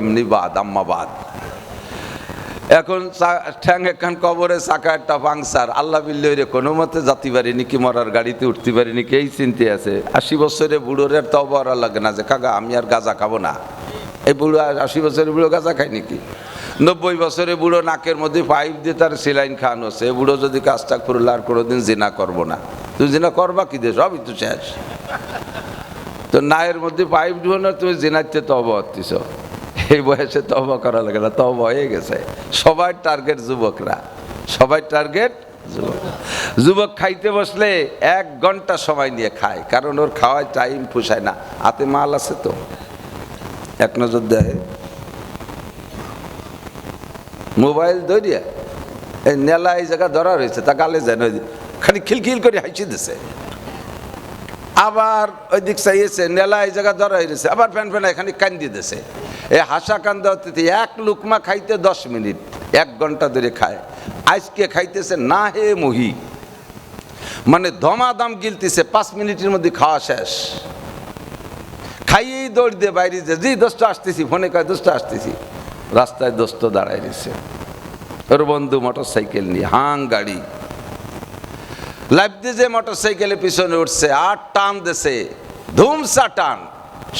এমনি বাদ আম্মা বাদ। এখন ঠ্যাং একখান কবরে চাকা একটা পাংচার, আল্লাহ বিল্লাহ কোনো মতে যাতে পারিনি কি, মরার গাড়িতে উঠতে পারিনি কি, এই চিন্তে আছে। 80 বছরে বুড়োর আর তওবা করা লাগে না যে কাকা আমি আর গাঁজা খাবো না। এই বুড়ো 80 বছরের বুড়ো গাঁজা খায় নাকি? 90 বছরে বুড়ো নাকের মধ্যে পাইপ দিয়ে তার সেলাইন খাওয়ানো হচ্ছে। এ বুড়ো যদি কাজটা করলে আর কোনোদিন জিনা করবো না। তুমি জিনা করবা কি দিয়ে? সবই তো শেষ। তো নায়ের মধ্যে পাইপ ঢুকো না, তুমি জিনাতে তওবা হচ্ছিস। এই বয়সে তওবা করা লাগে না, তওবা হয়ে গেছে। সবাই টার্গেট যুবকরা, সবাই টার্গেট যুবক। যুবক খাইতে বসলে 1 ঘন্টা সময় নিয়ে খায়, কারণ ওর খাওয়ায় টাইম পুষায় না। হাতে মাল আছে তো, এক নজর দেয় মোবাইল ধরিয়া এই নেলা এই জায়গা ধরা রয়েছে, তা গালে যেন খালি খিলখিল করে হাসি দিছে। আবার ওই দিক চাইছে, নেলা এই জায়গা ধরা হয়েছে, আবার ফ্যান ফ্যান এখানে কান্দি দিছে। এই হাসা কান্দা হতে 1 লুকমা খাইতে 10 মিনিট, 1 ঘন্টা ধরে খায়। আজকে খাইতেছে না হে মুহি, মানে ধমাধম গিলতেছে, 5 মিনিটের মধ্যে খাওয়া শেষ। খাইয়েই দৌড় দিয়ে বাইরে যে জি দোস্ত আসতেছি, ফোনে কয় দোস্ত আসতেছি। রাস্তায় দোস্ত দাঁড়ায় দিছে, ওর বন্ধু মোটর সাইকেল নিয়ে, হাং গাড়ি লাইফ দিয়ে যে মোটর সাইকেলের পিছনে উঠছে, আর টান দেছে, ধুমসা টান।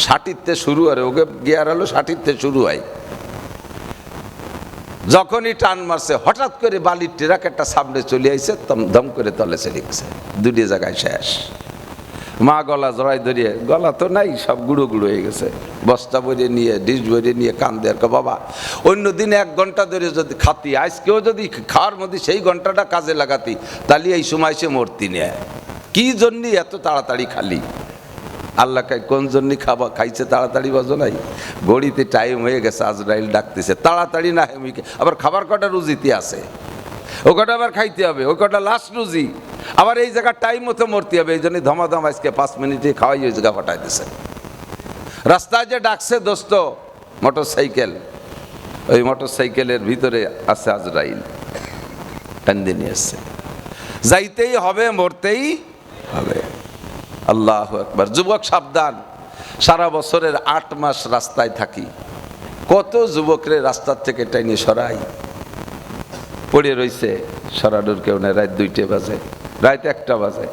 60তে শুরু হয়, ওকে গিয়ার হলো 60তে শুরু হয়। যখনই টান মারছে হঠাৎ করে বালির ট্রাক একটা সামনে চলে আইছে, দম করে তলে চলে গেছে। 2 জায়গায় শেষ। মা গলা জড়াই ধরিয়ে, গলা তো নাই, সব গুঁড়ো গুঁড়ো হয়ে গেছে। বস্তা ভরে নিয়ে, ডিশ ভরে নিয়ে কান্দে আর বাবা অন্যদিন 1 ঘন্টা ধরে যদি খাতি, আজকেও যদি খাওয়ার মধ্যে সেই ঘন্টাটা কাজে লাগাতি, তাহলে এই সময় সে মরতি নেয়। কি জন্যে এত তাড়াতাড়ি খালি? আল্লাহ কোন জন্য খাইছে তাড়াতাড়ি? বাজো নাই, ঘড়িতে টাইম হয়ে গেছে, আজরাইল ডাকতেছে তাড়াতাড়ি না। আবার খাবার কটা রুজিতে আছে, ও কটা আবার খাইতে হবে, ওই কটা লাস্ট রুজি। আবার এই জায়গার টাইম মতো মরতে হবে, এই জন্য ধমাধম আজকে 5 মিনিটে খাওয়াই ওই জায়গা ফাটাই দিছে। রাস্তায় যে ডাকছে দোস্ত মোটর সাইকেল, ওই মোটর সাইকেলের ভিতরে আছে আজরাইল, কান্দে নিয়ে আসছে। যাইতেই হবে, মরতেই হবে। আল্লাহু আকবার। যুবক সাবধান, সারা বছরের 8 মাস রাস্তায় থাকি, কত যুবকরে রাস্তার থেকে টাইনে সরাই, পড়ে রইছে, সরানোর কেউ নেই। রাত 2টে বাজে, রাত 1টা বাজে।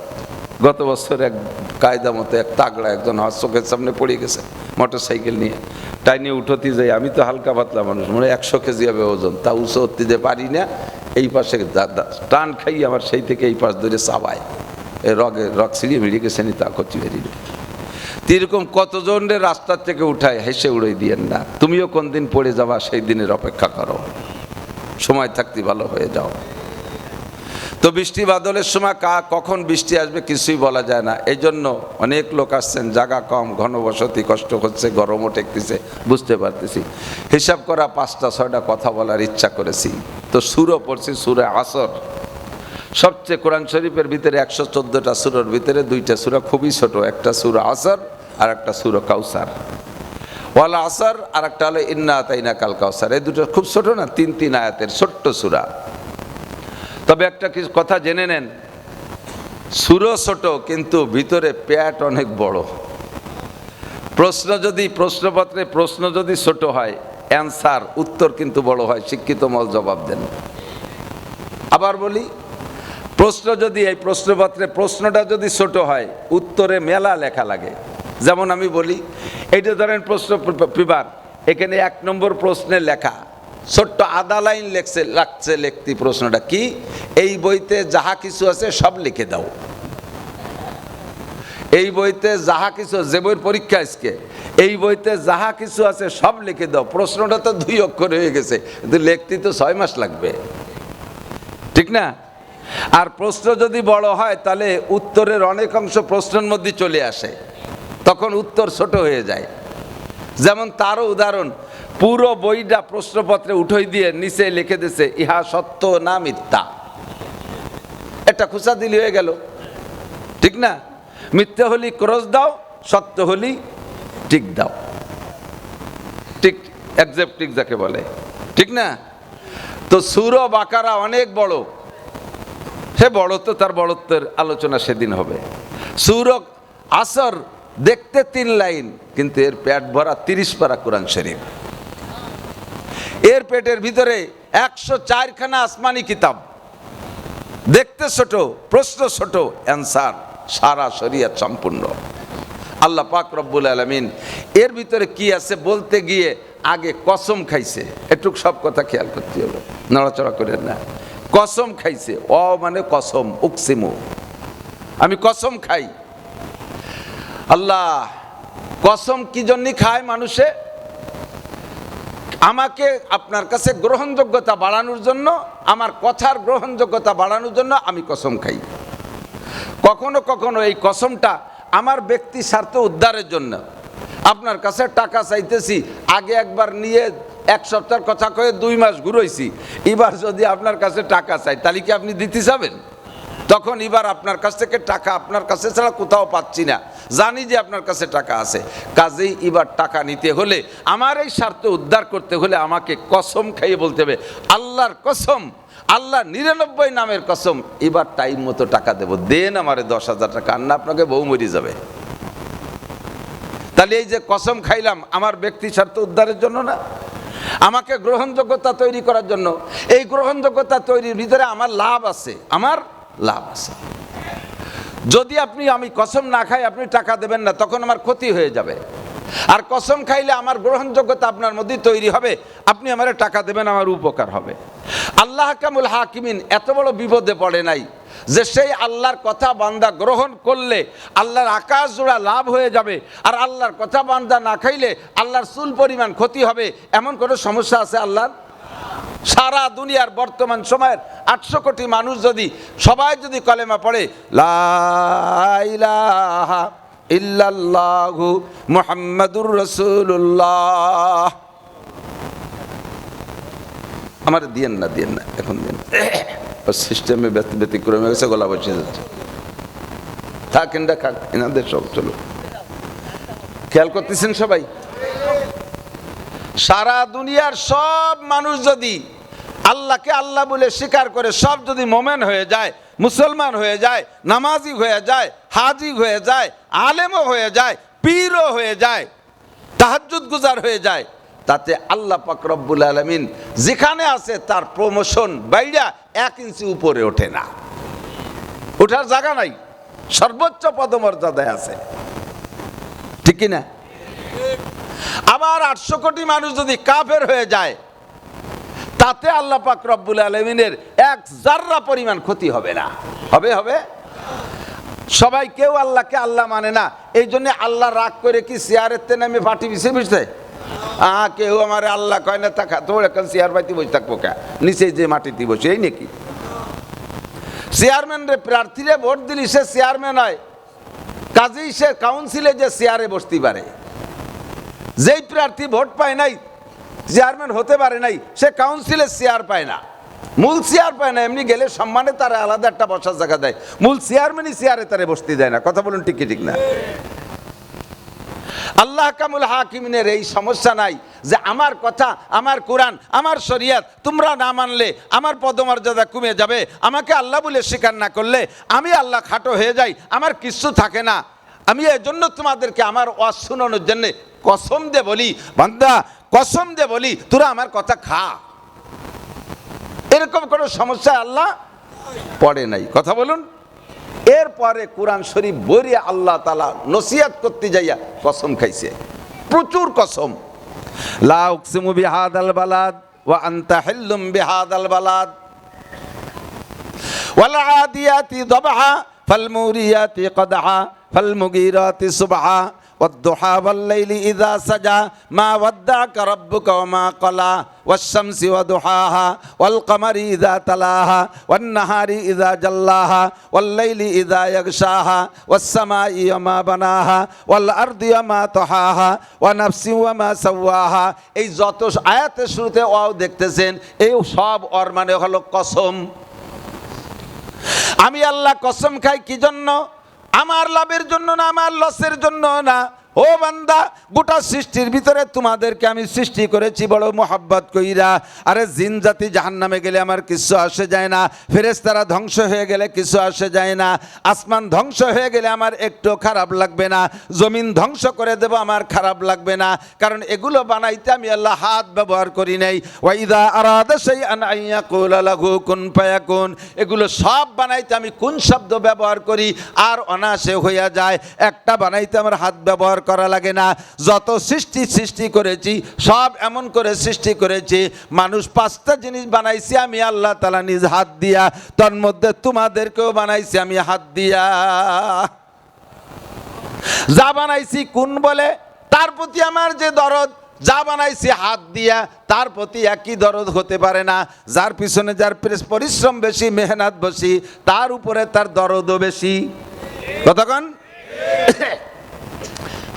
গত বছর এক কায়দা মতো এক তাগড়া একজন আমার চোখের সামনে পড়ে গেছে মোটর সাইকেল নিয়ে। টাইনে উঠতে যাই, আমি তো হালকা পাতলা মানুষ, মনে 100 কেজি হবে ওজন, তা উঁচু উঠতে যে পারি না। এই পাশে টান খাই আমার, সেই থেকে এই পাশ ধরে চাবায়, রগ ছিঁড়িয়ে মিড়িয়ে গেছে, নি তা করছি বেরিয়ে। এরকম কতজনের রাস্তার থেকে উঠায়, হেসে উড়াই দিয়েন না। তুমিও কোন দিন পড়ে যাবা, সেই দিনের অপেক্ষা করো, সময় থাকতে ভালো হয়ে যাও। তো বৃষ্টি বাদলের সময় কখন বৃষ্টি আসবে কিছুই বলা যায় না। এই জন্য অনেক লোক আসছেন, জায়গা কম, ঘনবসতি, কষ্ট হচ্ছে, গরমও ঠেকতেছে, বুঝতে পারতেছি। হিসাব করা 5টা-6টা কথা বলার ইচ্ছা করেছি। তো সূরা পড়ছি, সূরা আসর। সবচেয়ে কোরআন শরীফের ভিতরে 114টা সূরার ভিতরে 2টা সূরা খুবই ছোট, একটা সূরা আসর আর একটা সূরা কাউসার। ওয়াল আসর আর একটা হলো ইন্না আতাইনাকাল কাউসার। এই দুটো খুব ছোট না, 3 আয়াতের ছোট্ট সূরা। তবে একটা কিছু কথা জেনে নেন, সূরা ছোট কিন্তু ভিতরে পেট অনেক বড়। প্রশ্নপত্রে প্রশ্ন যদি ছোট হয়, অ্যান্সার উত্তর কিন্তু বড় হয়। শিক্ষিত মল জবাব দেন। আবার বলি, এই প্রশ্নপত্রে প্রশ্নটা যদি ছোট হয়, উত্তরে মেলা লেখা লাগে। যেমন আমি বলি, এইটা ধরেন প্রশ্ন পেপার, এখানে 1 নম্বর প্রশ্নে লেখা ছোট্ট আধা লাইন লাগছে লিখতে। প্রশ্নটা কি? এই বইতে যাহা কিছু আছে সব লিখে দাও। এই বইতে যাহা কিছু, যে বইয়ের পরীক্ষা আজকে, এই বইতে যাহা কিছু আছে সব লিখে দাও। প্রশ্নটা তো 2 অক্ষর হয়ে গেছে, কিন্তু লিখতে তো 6 মাস লাগবে, ঠিক না? আর প্রশ্ন যদি বড় হয়, তাহলে উত্তরের অনেক অংশ প্রশ্নের মধ্যে চলে আসে, তখন উত্তর ছোট হয়ে যায়। যেমন তারও উদাহরণ, পুরো বইটা প্রশ্নপত্রে উঠাই দিয়ে নিচে লিখে দিছে ইহা সত্য না মিথ্যা। এটা খুঁচা দিলি হয়ে গেল, ঠিক না? মিথ্যা হলি ক্রস দাও, সত্য হলি টিক দাও। টিক, অ্যাকসেপ্টিক যাকে বলে, ঠিক না? তো সূরা বাকারা অনেক বড়, সে বড় তো তার বড়ত্বের আলোচনা সেদিন হবে। সূরা আসর দেখতে 3 লাইন, কিন্তু এর পেট ভরা 30 পারা কোরআন শরীফ। এর পেটের ভিতরে 104খানা আসমানি কিতাব, দেখতে ছোট, প্রশ্ন ছোট, অ্যান্সার সারা শরীয়ত সম্পূর্ণ। আল্লাহ পাক রব্বুল আলামিন এর ভিতরে কি আছে বলতে গিয়ে আগে কসম খাইছে। একটু সব কথা খেয়াল করতে হবে, নড়াচড়া করেন না। কসম খাইছে, অ মানে কসম, উকসিমু, আমি কসম খাই। আল্লাহ কসম কি জন্য খায় মানুষে? আমাকে আপনার কাছে গ্রহণযোগ্যতা বাড়ানোর জন্য, আমার কথার গ্রহণযোগ্যতা বাড়ানোর জন্য আমি কসম খাই। কখনো কখনো এই কসমটা আমার ব্যক্তি স্বার্থ উদ্ধারের জন্য। আপনার কাছে টাকা চাইতেছি, আগে একবার নিয়ে 1 সপ্তাহের কথা কয়ে 2 মাস ঘুরোইছি, এবার যদি আপনার কাছে টাকা চাই তাহলে কি আপনি দিতে যাবেন? তখন এবার আপনার কাছ থেকে টাকা আপনার কাছে ছাড়া কোথাও পাচ্ছি না, জানি যে আপনার কাছে টাকা আছে, কাজেই এবার টাকা নিতে হলে, আমার এই স্বার্থ উদ্ধার করতে হলে আমাকে কসম খাইয়ে বলতে হবে, আল্লাহর কসম, আল্লাহ 99 নামের কসম, এবার টাইম মতো টাকা দেব, দেন আমারে 10,000 টাকা, আর না আপনাকে বউ মরে যাবে। তাহলে এই যে কসম খাইলাম আমার ব্যক্তি স্বার্থ উদ্ধারের জন্য না, আমাকে গ্রহণযোগ্যতা তৈরি করার জন্য। এই গ্রহণযোগ্যতা তৈরির ভিতরে আমার লাভ আছে, আমার লাভ আছে। যদি আমি কসম না খাই, আপনি টাকা দেবেন না, তখন আমার ক্ষতি হয়ে যাবে। আর কসম খাইলে আমার গ্রহণযোগ্যতা আপনার মধ্যে তৈরি হবে, আপনি আমারে টাকা দেবেন, আমার উপকার হবে। আল্লাহ হাকামুল হাকিমিন এত বড় বিপদে পড়ে নাই যে সেই আল্লাহর কথা বান্দা গ্রহণ করলে আল্লাহর আকাশ জোড়া লাভ হয়ে যাবে, আর আল্লাহর কথা বান্দা না খাইলে আল্লাহর চুল পরিমাণ ক্ষতি হবে, এমন কোনো সমস্যা আছে আল্লাহর? সারা দুনিয়ার বর্তমান সময়ের 800 কোটি মানুষ যদি সবাই যদি কলেমা পড়ে লা ইলাহা ইল্লাল্লাহু মুহাম্মাদুর রাসূলুল্লাহ, আমার দিয়েন না এখন দিন, সিস্টেমে ব্যতিক্রমে গেছে, গলা বসে যাচ্ছে, থাকেন খাক এনাদের সব। চলো খেয়াল করতেছেন সবাই? সারা দুনিয়ার সব মানুষ যদি আল্লাহকে আল্লাহ বলে স্বীকার করে, সব যদি মোমেন হয়ে যায়, মুসলমান হয়ে যায়, নামাজি হয়ে যায়, হাজি হয়ে যায়, আলেমও হয়ে যায়, পীরও হয়ে যায়, তাহাজ্জুদ গুজার হয়ে যায়, তাতে আল্লাহ পাক রব্বুল আলামিন যেখানে আছে তার প্রমোশন বাইরা 1 ইঞ্চি উপরে ওঠে না, ওঠার জায়গা নাই, সর্বোচ্চ পদমর্যাদায় আছে, ঠিক কি না? আবার 800 কোটি মানুষ যদি কাফের হয়ে যায়, তাতে আল্লাহ পাক রব্বুল আলামিনের 1 জাররা পরিমাণ ক্ষতি হবে না। হবে সবাই কেউ আল্লাহকে আল্লাহ মানে না, এই জন্য আল্লাহ রাগ করে কি চেয়ারেতে নামে পাটি বিছে বুঝতে, কেউ আমার আল্লাহ কয় না, থাকা তোর এখন চেয়ার পাইতে বসে থাকবো কে, নিচে যে মাটিতে বসে, এই নাকি? চেয়ারম্যান রে প্রার্থীরে ভোট দিলি সে চেয়ারম্যান হয়, কাজেই সে কাউন্সিলে যে চেয়ারে বসতে পারে। যেই প্রার্থী ভোট পায় নাই, চেয়ারম্যান হতে পারে নাই, সে কাউন্সিলের চেয়ার পায় না, মূল চেয়ার পায় না। এমনি গেলে সম্মানে তারা আলাদা একটা বসার জায়গা দেয়, মূল চেয়ারম্যানই চেয়ারে তারে বসতে দেয় না। কথা বলুন, ঠিক না? আল্লাহ হাকামুল হাকিমিনের এই সমস্যা নাই যে আমার কথা, আমার কোরআন, আমার শরীয়ত তোমরা না মানলে আমার পদমর্যাদা কমে যাবে, আমাকে আল্লাহ বলে স্বীকার না করলে আমি আল্লাহ খাটো হয়ে যাই, আমার কিচ্ছু থাকে না। আমি এজন্য তোমাদেরকে আমার ওয়াজ শোনানোর জন্য কসম দে বলি, বান্দা কসম দে বলি, তোরা আমার কথা খা। এরকম কোনো সমস্যা আল্লাহ পড়ে নাই। কথা বলুন। এরপরে কোরআন শরীফ বইরে আল্লাহ তাআলা নসিহত করতে যাইয়া কসম খাইছে, প্রচুর কসম। লা উকসিমু বিহাদাল বালাদ ওয়া আনতা হিল্লুম বিহাদাল বালাদ ওয়াল আদিয়াতি দবহা ফাল মুরিয়াতি কদহা ফাল মুগীরাতি সুবহা والضحى والليل إذا سجى ما ودعك ربك وما قلى والشمس وضحاها والقمر إذا تلاها والنهار إذا جلاها والليل إذا يغشاها والسماء وما بناها والأرض وما طحاها ونفس وما سواها। এই যত আয়াতের শুরুতে ওয়াও দেখতেছেন, এই সব ওর মানে হলো কসম। আমি আল্লাহ কসম খাই কি জন্য? আমার লাভের জন্য না, আমার লসের জন্য না, ও বান্দা, গোটা সৃষ্টির ভিতরে তোমাদেরকে আমি সৃষ্টি করেছি বড় মোহাব্বত কইরা। আরে জিন জাতি জাহান্নামে গেলে আমার কিছু আসে যায় না, ফেরেশতারা ধ্বংস হয়ে গেলে কিছু আসে যায় না, আসমান ধ্বংস হয়ে গেলে আমার একটু খারাপ লাগবে না, জমিন ধ্বংস করে দেব আমার খারাপ লাগবে না, কারণ এগুলো বানাইতে আমি আল্লাহ হাত ব্যবহার করি নাই। ওয়াইদা আরাদা শাইআন আন ইয়াকুলা লাহু কুন ফায়াকুন, এগুলো সব বানাইতে আমি কোন শব্দ ব্যবহার করি আর অনায়াসে হইয়া যায়। একটা বানাইতে আমার হাত ব্যবহার করা লাগে না। যত সৃষ্টি করেছি সব এমন করে সৃষ্টি করেছি, মানুষ 5টা জিনিস বানাইছি আমি আল্লাহ তাআলা নিজ হাত দিয়া, তার মধ্যে তোমাদেরকেও বানাইছি আমি হাত দিয়া। যা বানাইছি কোন বলে, তার প্রতি আমার যে দরদ, যা বানাইছি হাত দিয়া তার প্রতি একই দরদ হতে পারে না। যার পিছনে যার পরিশ্রম বেশি, মেহনত বেশি, তার উপরে তার দরদও বেশি। কতক্ষণ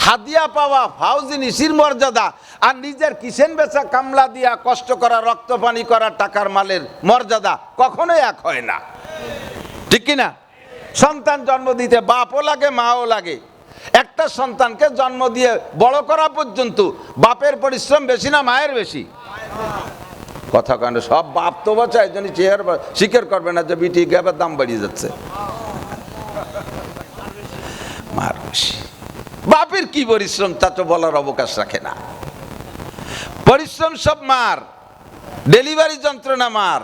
হাদিয়া পাওয়া ফাউজি নিশির মর্যাদা, আর নিজের কিসেন বেচা কামলা দিয়া কষ্ট করা, রক্ত পানি করা টাকার মালের মর্যাদা কখনোই এক হয় না, ঠিক কিনা? সন্তান জন্ম দিতে বাপও লাগে মাও লাগে। একটা সন্তানকে জন্ম দিয়ে বড় করা পর্যন্ত বাপের পরিশ্রম বেশি না মায়ের বেশি? কথা কেন? সব বাপ তো বাঁচায়, এই জন্য চেয়ার স্বীকার করবে না যে বিটি গ্যাপের দাম বাড়িয়ে যাচ্ছে। মার বেশি। বাপের কি পরিশ্রম তা তো বলার অবকাশ রাখে না। পরিশ্রম সব মার, ডেলিভারি যন্ত্রণা মার।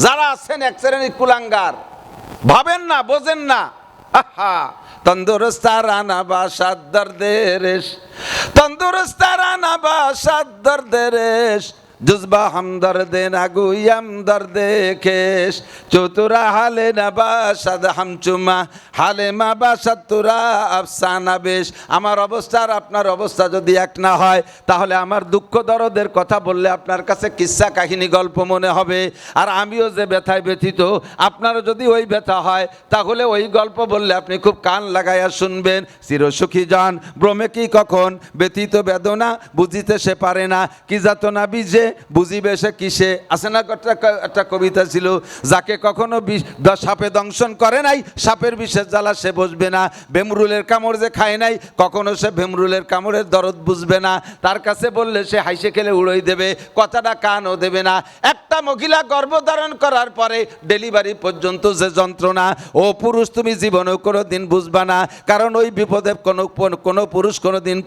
যারা আছেন এক শ্রেণীর কুলাঙ্গার, ভাবেন না, বোঝেন না। তন্দুরস্তারানা বাসাদ দর্দেরেশ, তন্দুরস্তারানা বাসাদ দর্দেরেশ, জুজবা হাম দর্দে না গুয়াম দর্দে কেশ, চতুরা হালে না বাসাদ হাম চুমা, হালে মা বাসাদ তুরা আফসানা বেশ। আমার অবস্থা আর আপনার অবস্থা যদি এক না হয়, তাহলে আমার দুঃখ দরদের কথা বললে আপনার কাছে কিস্সা কাহিনী গল্প মনে হবে। আর আমিও যে ব্যথায় ব্যথিত, আপনারও যদি ওই ব্যথা হয়, তাহলে ওই গল্প বললে আপনি খুব কান লাগাইয়া শুনবেন। চিরসুখী জন ভ্রমে কি কখন, ব্যথিত বেদনা বুঝিতে সে পারে না, কি যাতনা বীজে বুঝিবে সে কিসে। আছে না একটা কবিতা ছিল, যাকে কখনো সাপে দংশন করে নাই, সাপের বিষের জ্বালা সে বুঝবে না। ভেমরুলের কামড় যে খায় নাই, কখনো সে ভেমরুলের কামড়ের দরদ বুঝবে না। তার কাছে বললে সে হাইসে খেলে উড়োই দেবে, কথাটা কানও দেবে না। একটা মহিলা গর্ভধারণ করার পরে ডেলিভারি পর্যন্ত যে যন্ত্রণা, ও পুরুষ তুমি জীবনেও কোনো দিন বুঝবা না, কারণ ওই বিপদে কোনো পুরুষ কোনো দিন